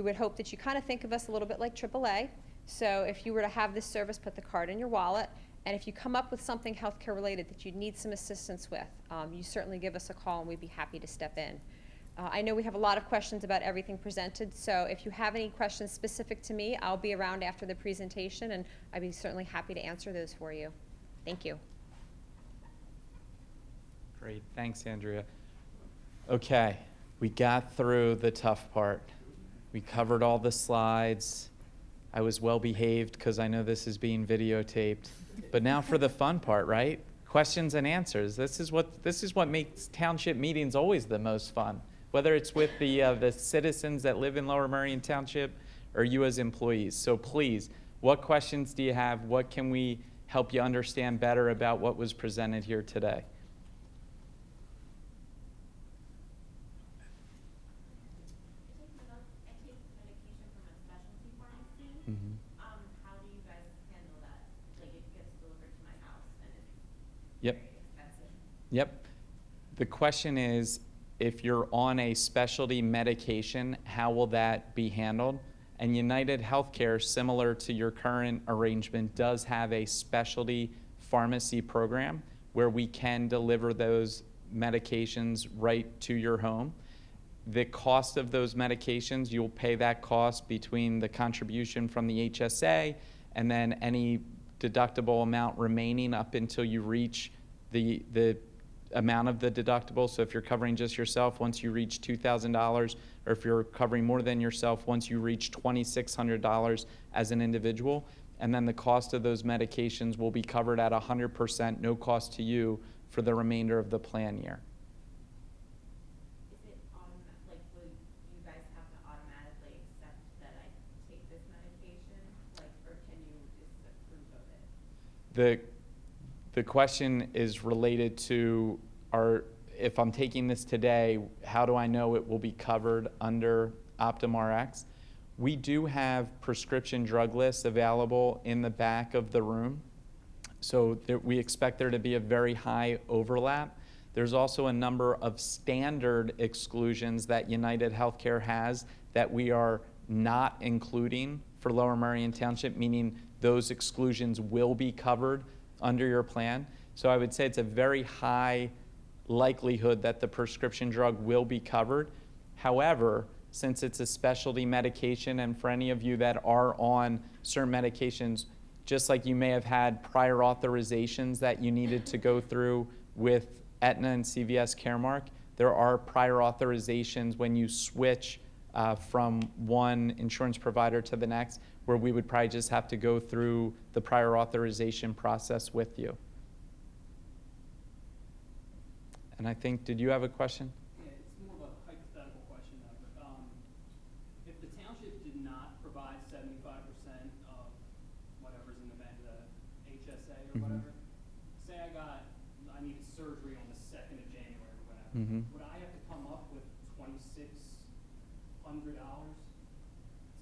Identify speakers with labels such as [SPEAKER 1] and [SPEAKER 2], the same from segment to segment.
[SPEAKER 1] We would hope that you kind of think of us a little bit like AAA. So if you were to have this service, put the card in your wallet, and if you come up with something healthcare related that you need some assistance with, you certainly give us a call and we'd be happy to step in. I know we have a lot of questions about everything presented, so if you have any questions specific to me, I'll be around after the presentation, and I'd be certainly happy to answer those for you. Thank you.
[SPEAKER 2] Great, thanks, Andrea. Okay, we got through the tough part. We covered all the slides. I was well behaved because I know this is being videotaped. But now for the fun part, right? Questions and answers. This is what makes township meetings always the most fun. Whether it's with the citizens that live in Lower Merion Township or you as employees. So please, what questions do you have? What can we help you understand better about what was presented here today?
[SPEAKER 3] I take medication from a specialty pharmacy.
[SPEAKER 2] Mm-hmm.
[SPEAKER 3] How do you guys handle that? Like it gets delivered to my house and it's
[SPEAKER 2] Yep.
[SPEAKER 3] very expensive.
[SPEAKER 2] Yep. The question is, if you're on a specialty medication, how will that be handled? And United Healthcare, similar to your current arrangement, does have a specialty pharmacy program where we can deliver those medications right to your home. The cost of those medications, you'll pay that cost between the contribution from the HSA and then any deductible amount remaining up until you reach the amount of the deductible. So if you're covering just yourself, once you reach $2,000, or if you're covering more than yourself, once you reach $2,600 as an individual, and then the cost of those medications will be covered at 100%, no cost to you for the remainder of the plan year.
[SPEAKER 3] Is it like will you guys have to automatically accept that I take this medication? Like, or can you just approve of it?
[SPEAKER 2] The question is related to if I'm taking this today, how do I know it will be covered under OptumRx? We do have prescription drug lists available in the back of the room. So we expect there to be a very high overlap. There's also a number of standard exclusions that United Healthcare has that we are not including for Lower Merion Township, meaning those exclusions will be covered under your plan. So I would say it's a very high likelihood that the prescription drug will be covered. However, since it's a specialty medication, and for any of you that are on certain medications, just like you may have had prior authorizations that you needed to go through with Aetna and CVS Caremark, there are prior authorizations when you switch from one insurance provider to the next, where we would probably just have to go through the prior authorization process with you. And I think, did you have a question?
[SPEAKER 4] Yeah, it's more of a hypothetical question now, but if the township did not provide 75% of whatever's in the HSA or whatever, say I needed surgery on the 2nd of January or whatever, would I have to come up with $2,600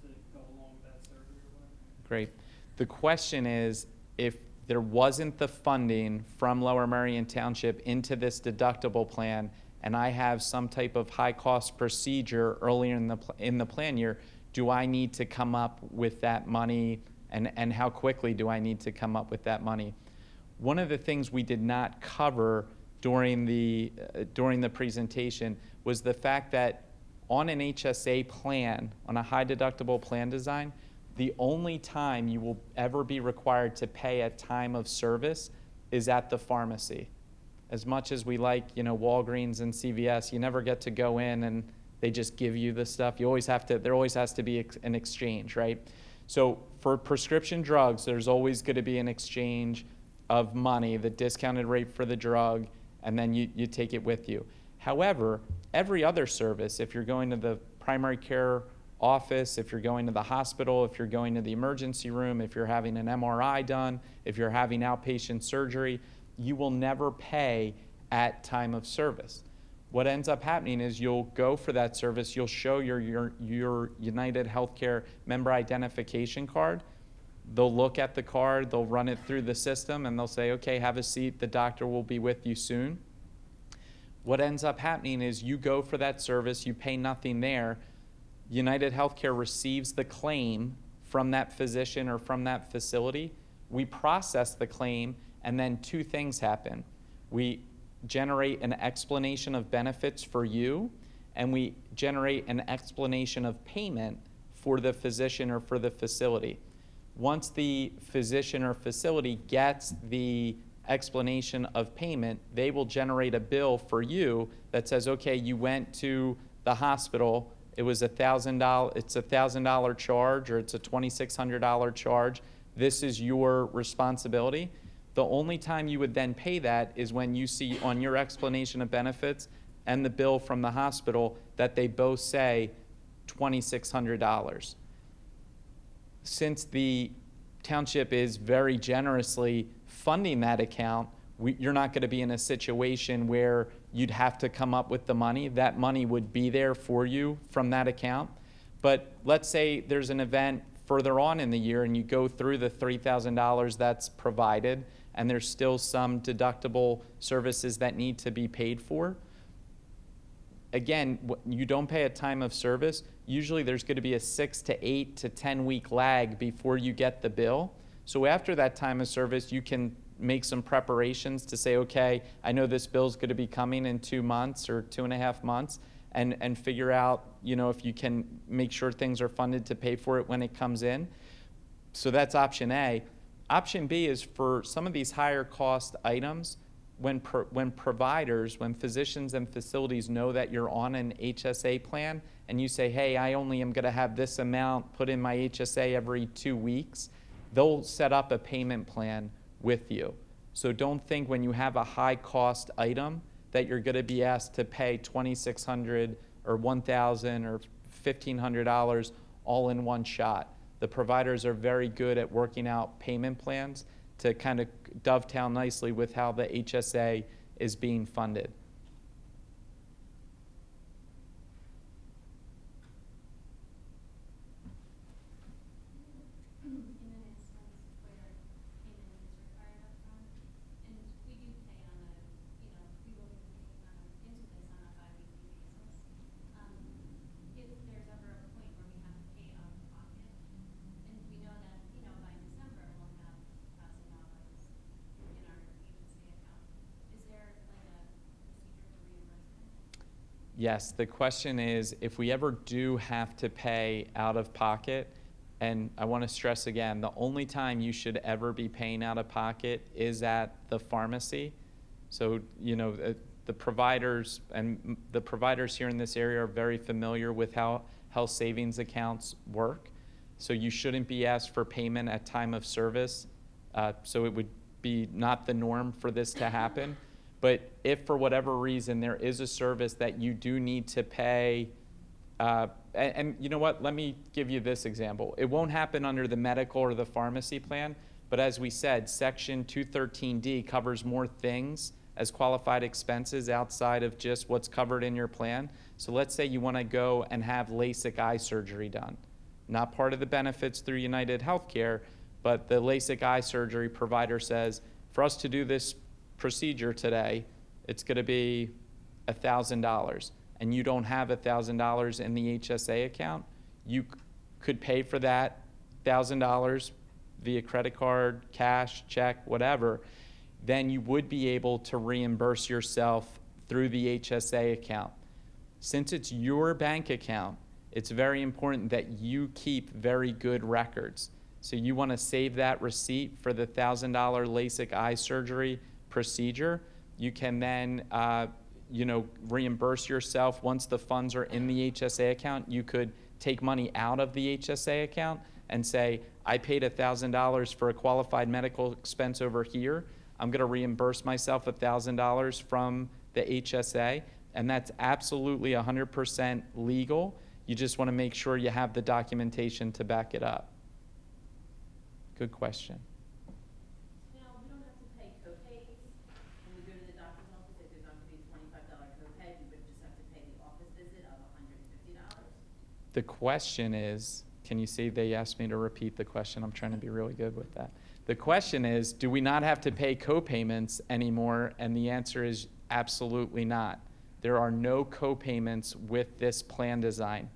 [SPEAKER 4] to go along with that surgery or whatever?
[SPEAKER 2] Great. The question is, if there wasn't the funding from Lower Merion Township into this deductible plan, and I have some type of high-cost procedure earlier in the plan year, do I need to come up with that money, and how quickly do I need to come up with that money? One of the things we did not cover during the presentation was the fact that on an HSA plan, on a high deductible plan design, the only time you will ever be required to pay at time of service is at the pharmacy. As much as we like, Walgreens and CVS, you never get to go in and they just give you the stuff. There always has to be an exchange, right? So for prescription drugs, there's always going to be an exchange of money, the discounted rate for the drug, and then you take it with you. However, every other service, if you're going to the primary care office, if you're going to the hospital, if you're going to the emergency room, if you're having an MRI done, if you're having outpatient surgery, you will never pay at time of service. What ends up happening is you'll go for that service, you'll show your United Healthcare member identification card. They'll look at the card, they'll run it through the system, and they'll say, okay, have a seat, the doctor will be with you soon. What ends up happening is you go for that service, you pay nothing there. United Healthcare receives the claim from that physician or from that facility. We process the claim, and then two things happen. We generate an explanation of benefits for you, and we generate an explanation of payment for the physician or for the facility. Once the physician or facility gets the explanation of payment, they will generate a bill for you that says, okay, you went to the hospital, it was $1,000, it's a $1,000 charge, or it's a $2,600 charge. This is your responsibility. The only time you would then pay that is when you see on your explanation of benefits and the bill from the hospital that they both say $2,600. Since the township is very generously funding that account, you're not going to be in a situation where you'd have to come up with the money. That money would be there for you from that account. But let's say there's an event further on in the year and you go through the $3,000 that's provided, and there's still some deductible services that need to be paid for. Again, you don't pay at time of service. Usually there's going to be a 6 to 8 to 10 week lag before you get the bill. So after that time of service, you can make some preparations to say, okay, I know this bill's going to be coming in 2 months or 2.5 months, and figure out, if you can make sure things are funded to pay for it when it comes in. So that's option A. Option B is for some of these higher cost items, when physicians and facilities know that you're on an HSA plan and you say, hey, I only am going to have this amount put in my HSA every 2 weeks, they'll set up a payment plan with you. So don't think when you have a high cost item that you're going to be asked to pay $2,600 or $1,000 or $1,500 all in one shot. The providers are very good at working out payment plans to kind of dovetail nicely with how the HSA is being funded.
[SPEAKER 5] In an instance where payment is required upfront, and we do pay on a, we will be paying into this on a bi-weekly basis. If there's ever a point where we have to pay out of pocket, and we know that, by December we'll have $1,000 in our agency account, is there like a procedure for reimbursement?
[SPEAKER 2] Yes, the question is, if we ever do have to pay out of pocket, and I want to stress again, the only time you should ever be paying out of pocket is at the pharmacy. So, the providers here in this area are very familiar with how health savings accounts work. So you shouldn't be asked for payment at time of service. So it would be not the norm for this to happen. But if for whatever reason there is a service that you do need to pay, and you know what, let me give you this example. It won't happen under the medical or the pharmacy plan, but as we said, Section 213D covers more things as qualified expenses outside of just what's covered in your plan. So let's say you want to go and have LASIK eye surgery done. Not part of the benefits through United Healthcare, but the LASIK eye surgery provider says, for us to do this procedure today, it's going to be $1,000. And you don't have $1,000 in the HSA account, you could pay for that $1,000 via credit card, cash, check, whatever. Then you would be able to reimburse yourself through the HSA account. Since it's your bank account, it's very important that you keep very good records. So you want to save that receipt for the $1,000 LASIK eye surgery procedure. You can then reimburse yourself once the funds are in the HSA account. You could take money out of the HSA account and say, I paid $1,000 for a qualified medical expense over here. I'm going to reimburse myself $1,000 from the HSA, and that's absolutely 100% legal. You just want to make sure you have the documentation to back it up. Good question.
[SPEAKER 3] Now, we don't have to pay co-pays when we go to the doctor's office. If there's not going to be a $25 co-pay, we would just have to pay the office visit of $150.
[SPEAKER 2] The question is, can you see they asked me to repeat the question? I'm trying to be really good with that. The question is, do we not have to pay co-payments anymore? And the answer is absolutely not. There are no co-payments with this plan design.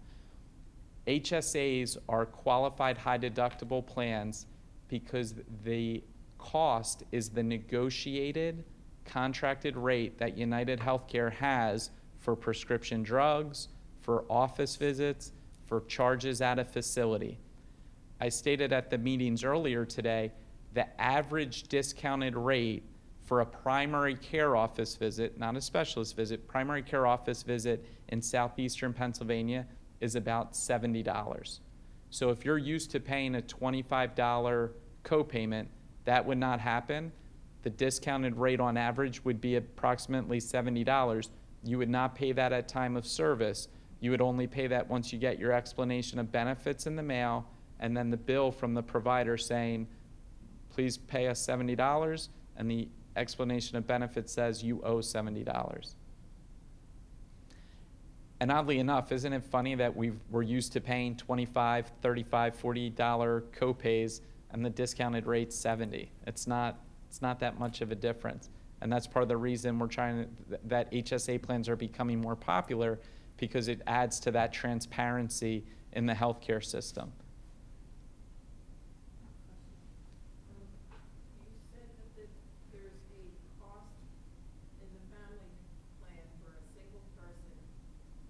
[SPEAKER 2] HSAs are qualified high deductible plans because the cost is the negotiated contracted rate that United Healthcare has for prescription drugs, for office visits, for charges at a facility. I stated at the meetings earlier today, the average discounted rate for a primary care office visit, not a specialist visit, primary care office visit in southeastern Pennsylvania is about $70. So if you're used to paying a $25 copayment, that would not happen. The discounted rate on average would be approximately $70. You would not pay that at time of service. You would only pay that once you get your explanation of benefits in the mail and then the bill from the provider saying, please pay us $70, and the explanation of benefits says you owe $70. And oddly enough, isn't it funny that we're used to paying $25, $35, $40 copays and the discounted rate's $70? It's not that much of a difference. And that's part of the reason we're trying to, that HSA plans are becoming more popular, because it adds to that transparency in the healthcare system.
[SPEAKER 6] You said that there's a cost in the family plan for a single person.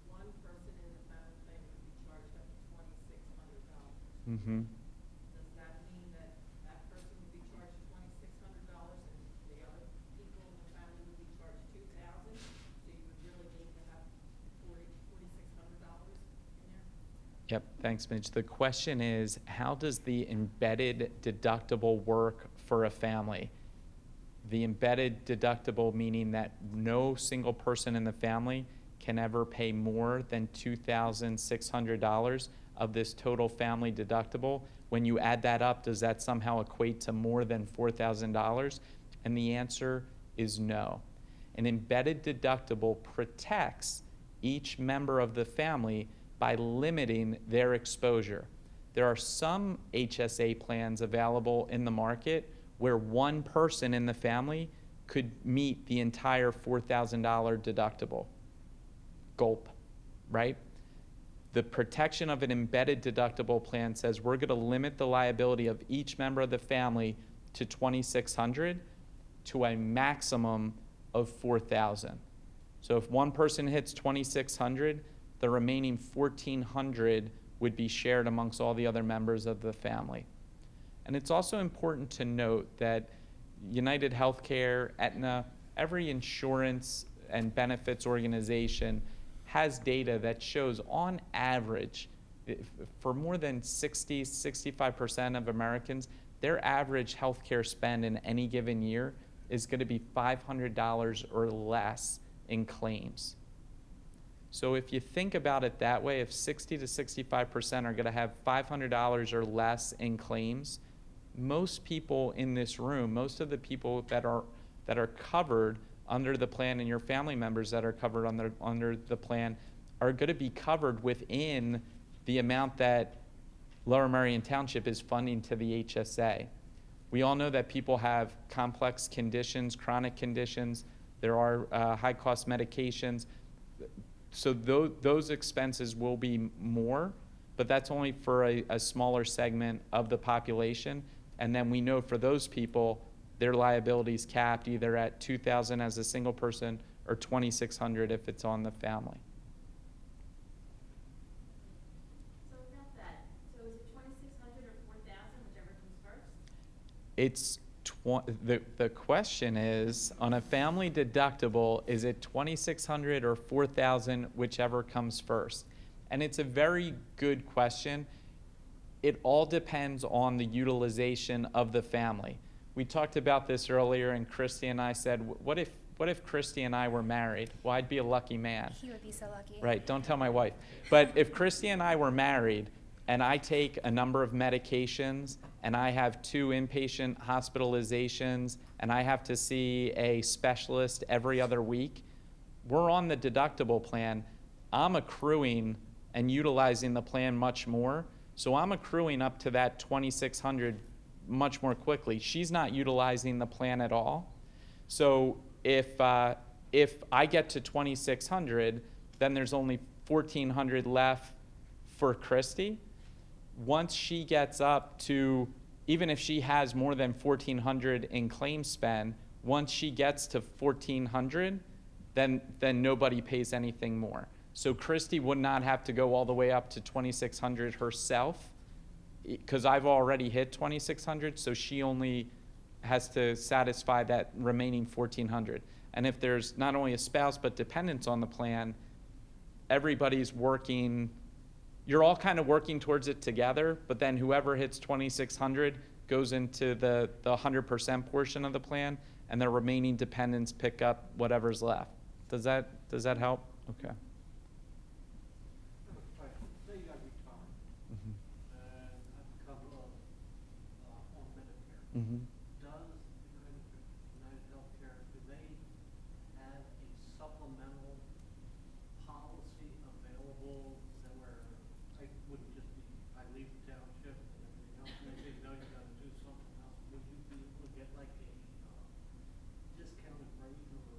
[SPEAKER 6] One person in the family plan would be charged up to $2,600.
[SPEAKER 2] Mm-hmm.
[SPEAKER 6] Does that mean that that person would be charged $2,600 and the other people in the family would be charged $2,000? So you would really need to have $4,600 in there?
[SPEAKER 2] Yep, thanks, Midge. The question is, how does the embedded deductible work for a family? The embedded deductible meaning that no single person in the family can ever pay more than $2,600 of this total family deductible. When you add that up, does that somehow equate to more than $4,000? And the answer is no. An embedded deductible protects each member of the family by limiting their exposure. There are some HSA plans available in the market where one person in the family could meet the entire $4,000 deductible. Gulp, right? The protection of an embedded deductible plan says we're going to limit the liability of each member of the family to $2,600 to a maximum of $4,000. So if one person hits $2,600, the remaining $1,400 would be shared amongst all the other members of the family. And it's also important to note that United Healthcare, Aetna, every insurance and benefits organization has data that shows on average, for more than 65% of Americans, their average healthcare spend in any given year is going to be $500 or less in claims. So if you think about it that way, if 60 to 65% are going to have $500 or less in claims, most people in this room, most of the people that are covered under the plan and your family members that are covered under the plan are going to be covered within the amount that Lower Merion Township is funding to the HSA. We all know that people have complex conditions, chronic conditions. There are high-cost medications. So those expenses will be more, but that's only for a smaller segment of the population. And then we know for those people, their liability is capped either at $2,000 as a single person or $2,600 if it's on the family.
[SPEAKER 5] So about that, so is it 2,600 or 4,000, whichever comes first?
[SPEAKER 2] It's the question is, on a family deductible, is it $2,600 or $4,000, whichever comes first? And it's a very good question. It all depends on the utilization of the family. We talked about this earlier, and Christy and I said, what if Christy and I were married? Well, I'd be a lucky man.
[SPEAKER 7] He would be so lucky.
[SPEAKER 2] Right, don't tell my wife. But if Christy and I were married, and I take a number of medications, and I have 2 inpatient hospitalizations, and I have to see a specialist every other week, we're on the deductible plan. I'm accruing and utilizing the plan much more, so I'm accruing up to that $2,600 much more quickly. She's not utilizing the plan at all. So if I get to $2,600, then there's only $1,400 left for Christy, once she gets up to, even if she has more than 1,400 in claim spend, once she gets to 1,400, then nobody pays anything more. So Christy would not have to go all the way up to 2,600 herself, because I've already hit 2,600, so she only has to satisfy that remaining 1,400. And if there's not only a spouse but dependents on the plan, everybody's working, you're all kind of working towards it together, but then whoever hits 2,600 goes into the 100% portion of the plan, and the remaining dependents pick up whatever's left. Does that help? Okay.
[SPEAKER 7] Say you got retired and have to cover on Medicare.
[SPEAKER 2] Mm-hmm.
[SPEAKER 7] Does United Healthcare, do they have a supplemental policy available that where I wouldn't just be, I leave the township and everything else, and they say, no, you gotta do something else, would you be able to get like a discounted rate or?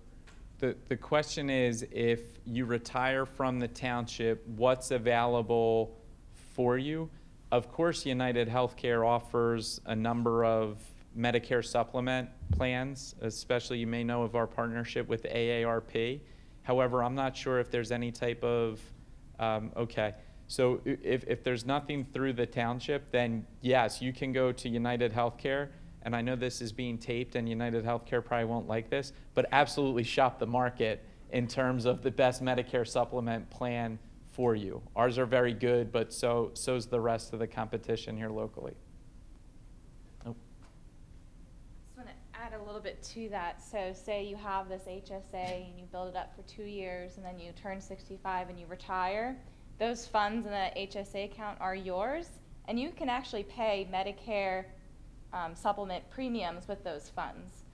[SPEAKER 2] The question is, if you retire from the township, what's available for you? Of course, United Healthcare offers a number of Medicare supplement plans, especially you may know of our partnership with AARP. However, I'm not sure if there's any type of, okay. So if there's nothing through the township, then yes, you can go to United Healthcare. And I know this is being taped and United Healthcare probably won't like this, but absolutely shop the market in terms of the best Medicare supplement plan for you. Ours are very good, but so's the rest of the competition here locally. Nope.
[SPEAKER 8] Just want to add a little bit to that. So say you have this HSA and you build it up for 2 years and then you turn 65 and you retire. Those funds in the HSA account are yours, and you can actually pay Medicare supplement premiums with those funds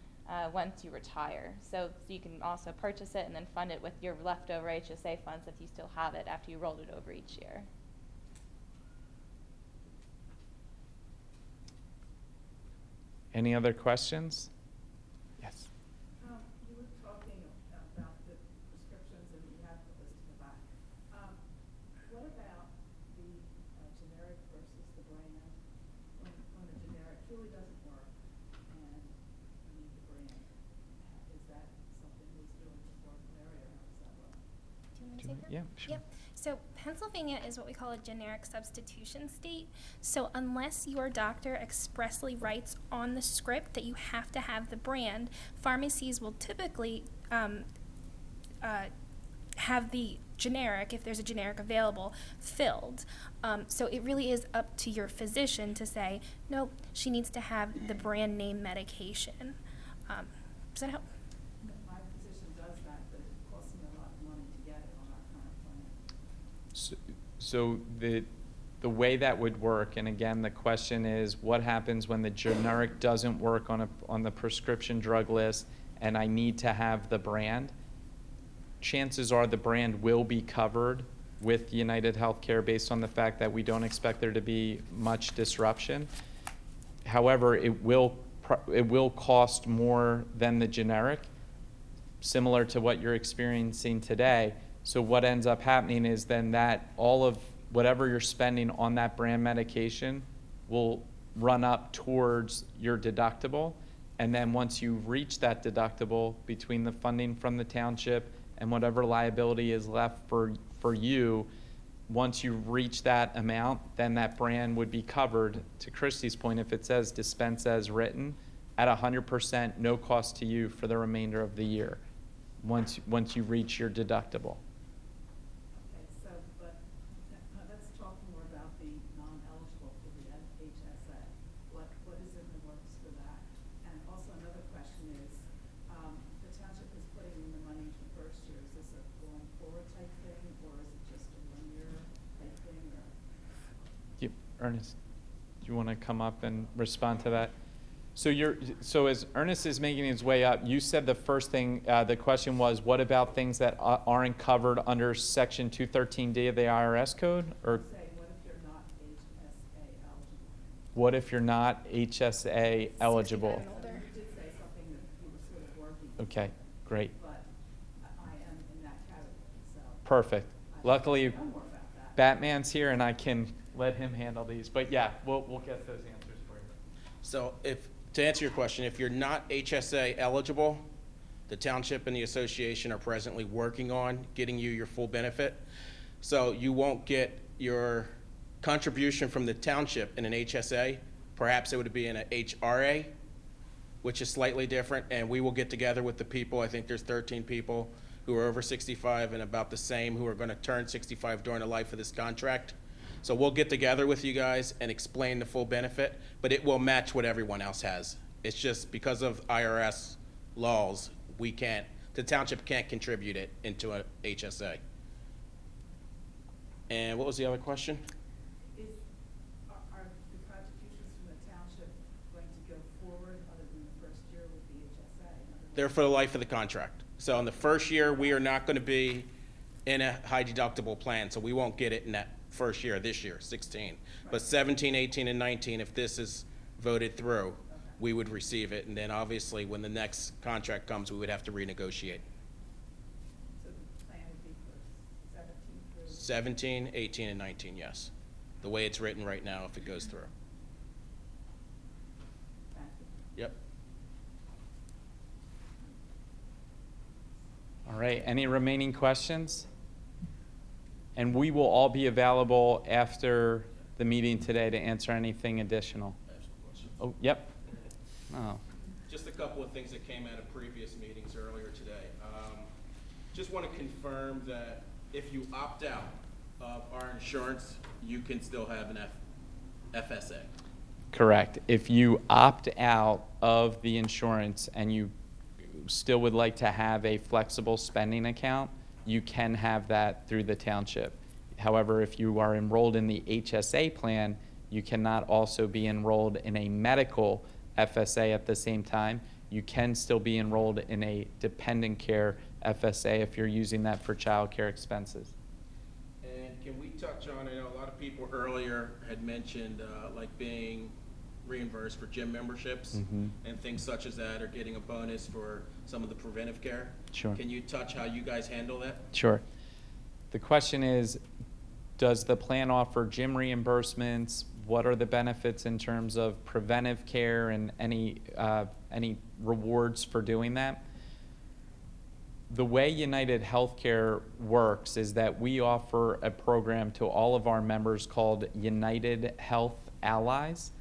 [SPEAKER 8] once you retire. So you can also purchase it and then fund it with your leftover HSA funds if you still have it after you rolled it over each year.
[SPEAKER 2] Any other questions? Yes.
[SPEAKER 6] You were talking about the prescriptions and you had the list in the back. What about the generic versus the brand? When the generic truly doesn't work and you need the brand, is that something who's doing the formulary or how does that work?
[SPEAKER 5] Do you want me to take that?
[SPEAKER 2] Yeah, sure.
[SPEAKER 5] Yep. So Pennsylvania is what we call a generic substitution state. So unless your doctor expressly writes on the script that you have to have the brand, pharmacies will typically have the generic, if there's a generic available, filled. So it really is up to your physician to say, nope, she needs to have the brand name medication. Does that help?
[SPEAKER 6] My physician does that, but it costs me a lot of money to get it on our current plan.
[SPEAKER 2] So the way that would work, and again, the question is, what happens when the generic doesn't work on the prescription drug list and I need to have the brand? Chances are the brand will be covered with United Healthcare based on the fact that we don't expect there to be much disruption. However, it will cost more than the generic, similar to what you're experiencing today. So what ends up happening is then that all of whatever you're spending on that brand medication will run up towards your deductible. And then once you reach that deductible, between the funding from the township and whatever liability is left for you, once you reach that amount, then that brand would be covered, to Christy's point, if it says dispense as written, at 100% no cost to you for the remainder of the year, once you reach your deductible.
[SPEAKER 6] Okay, so, but let's talk more about the non-eligible for the HSA. What is in the works for that? And also another question is, the township is putting in the money for first year. Is this a going forward type thing, or is it just a 1 year type thing, or?
[SPEAKER 2] Ernest, do you want to come up and respond to that? So as Ernest is making his way up, you said the first thing, the question was, what about things that aren't covered under Section 213D of the IRS code? Or
[SPEAKER 6] Say, what if you're not HSA eligible?
[SPEAKER 2] what if you're not HSA eligible?
[SPEAKER 5] 65 and older.
[SPEAKER 6] You did say something that you were sort of working.
[SPEAKER 2] Okay, great.
[SPEAKER 6] But I am in that category, so.
[SPEAKER 2] Perfect.
[SPEAKER 6] I
[SPEAKER 2] Luckily,
[SPEAKER 6] know more about
[SPEAKER 2] Batman's here and I can let him handle these, but yeah, we'll get those answers for you.
[SPEAKER 9] So to answer your question, if you're not HSA eligible, the township and the association are presently working on getting you your full benefit. So you won't get your contribution from the township in an HSA. Perhaps it would be in a HRA, which is slightly different, and we will get together with the people. I think there's 13 people who are over 65 and about the same who are going to turn 65 during the life of this contract. So we'll get together with you guys and explain the full benefit, but it will match what everyone else has. It's just because of IRS laws, the township can't contribute it into a HSA. And what was the other question?
[SPEAKER 6] Are the contributions from the township going to go forward other than the first year with the HSA?
[SPEAKER 9] They're for the life of the contract. So in the first year, we are not going to be in a high deductible plan, so we won't get it in that first year, this year, 16. But 17, 18, and 19, if this is voted through, we would receive it. And then obviously, when the next contract comes, we would have to renegotiate.
[SPEAKER 6] So the plan would be for 17 through?
[SPEAKER 9] 17, 18, and 19, yes. The way it's written right now, if it goes through.
[SPEAKER 6] Thank you.
[SPEAKER 9] Yep.
[SPEAKER 2] All right, any remaining questions? And we will all be available after the meeting today to answer anything additional.
[SPEAKER 9] I have some questions.
[SPEAKER 2] Oh, yep. Oh,
[SPEAKER 9] Just a couple of things that came out of previous meetings earlier today. Just want to confirm that if you opt out of our insurance, you can still have an FSA.
[SPEAKER 2] correct. If you opt out of the insurance and you still would like to have a flexible spending account, you can have that through the township. However, if you are enrolled in the HSA plan, you cannot also be enrolled in a medical FSA at the same time. You can still be enrolled in a dependent care FSA if you're using that for child care expenses.
[SPEAKER 9] And can we touch on, I know a lot of people earlier had mentioned like being reimbursed for gym memberships and things such as that, or getting a bonus for some of the preventive care.
[SPEAKER 2] Sure.
[SPEAKER 9] Can you touch how you guys handle that?
[SPEAKER 2] Sure. The question is, does the plan offer gym reimbursements? What are the benefits in terms of preventive care and any rewards for doing that? The way United Healthcare works is that we offer a program to all of our members called United Health Allies.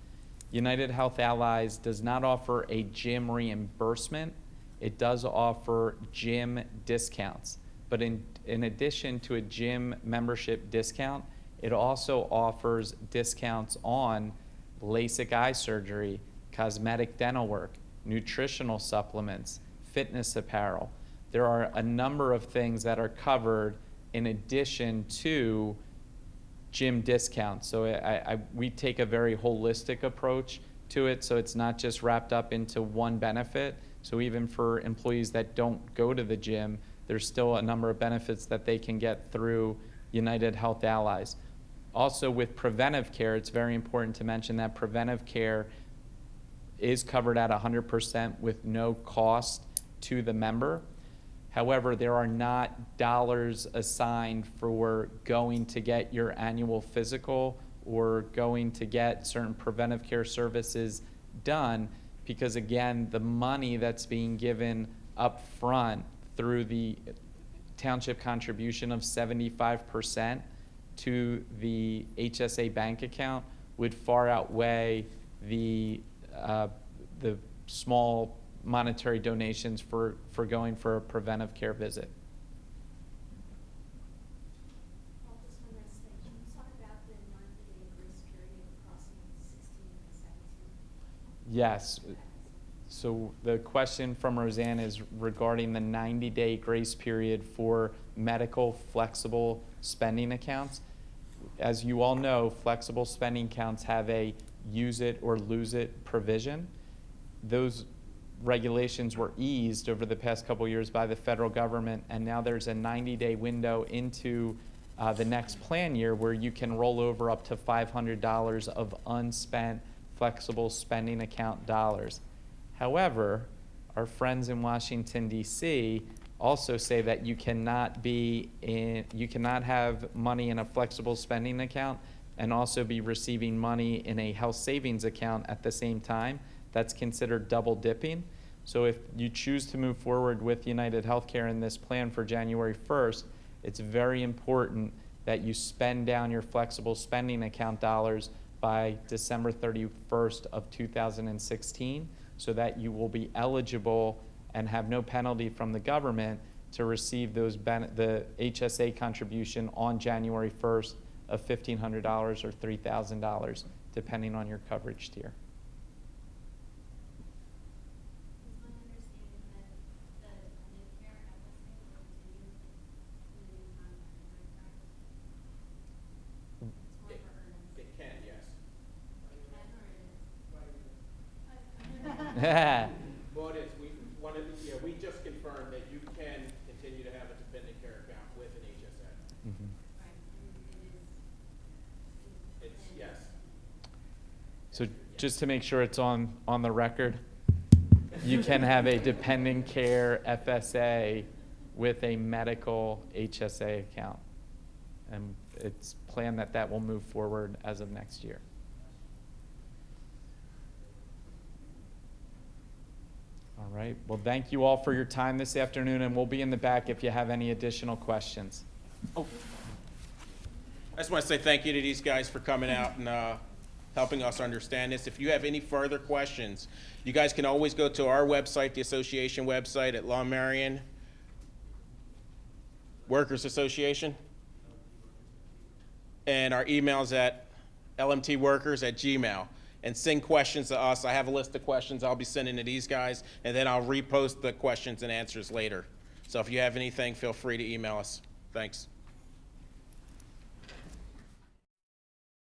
[SPEAKER 2] United Health Allies does not offer a gym reimbursement. It does offer gym discounts. But in addition to a gym membership discount, it also offers discounts on LASIK eye surgery, cosmetic dental work, nutritional supplements, fitness apparel. There are a number of things that are covered in addition to gym discounts. So we take a very holistic approach to it, so it's not just wrapped up into one benefit. So even for employees that don't go to the gym, there's still a number of benefits that they can get through United Health Allies. Also with preventive care, it's very important to mention that preventive care is covered at 100% with no cost to the member. However, there are not dollars assigned for going to get your annual physical or going to get certain preventive care services done, because again, the money that's being given up front through the township contribution of 75% to the HSA bank account would far outweigh the small monetary donations for going for a preventive care visit.
[SPEAKER 5] Just one last thing, can you talk about the 90-day grace period crossing 16 and 17?
[SPEAKER 2] Yes. So the question from Roseanne is regarding the 90-day grace period for medical flexible spending accounts. As you all know, flexible spending accounts have a use it or lose it provision. Those regulations were eased over the past couple of years by the federal government, and now there's a 90-day window into the next plan year where you can roll over up to $500 of unspent flexible spending account dollars. However, our friends in Washington, D.C. also say that you cannot have money in a flexible spending account and also be receiving money in a health savings account at the same time. That's considered double dipping. So if you choose to move forward with United Healthcare in this plan for January 1st, it's very important that you spend down your flexible spending account dollars by December 31st of 2016, so that you will be eligible and have no penalty from the government to receive the HSA contribution on January 1st of $1,500 or $3,000, depending on your coverage tier.
[SPEAKER 5] Is my understanding that the Medicare FSA will continue in the new contract, is that correct? It's more for earnings.
[SPEAKER 9] It can, yes.
[SPEAKER 5] It can or it is?
[SPEAKER 9] Well, it is, we just confirmed that you can continue to have a dependent care account with an HSA.
[SPEAKER 2] Mhm.
[SPEAKER 5] Right, and it is.
[SPEAKER 9] It's, yes.
[SPEAKER 2] So just to make sure it's on the record, you can have a dependent care FSA with a medical HSA account. And it's planned that that will move forward as of next year. All right. Well, thank you all for your time this afternoon, and we'll be in the back if you have any additional questions.
[SPEAKER 9] I just want to say thank you to these guys for coming out and helping us understand this. If you have any further questions, you guys can always go to our website, the association website at Long Marion Workers Association. And our email's at lmtworkers@gmail.com. And send questions to us. I have a list of questions I'll be sending to these guys, and then I'll repost the questions and answers later. So if you have anything, feel free to email us. Thanks.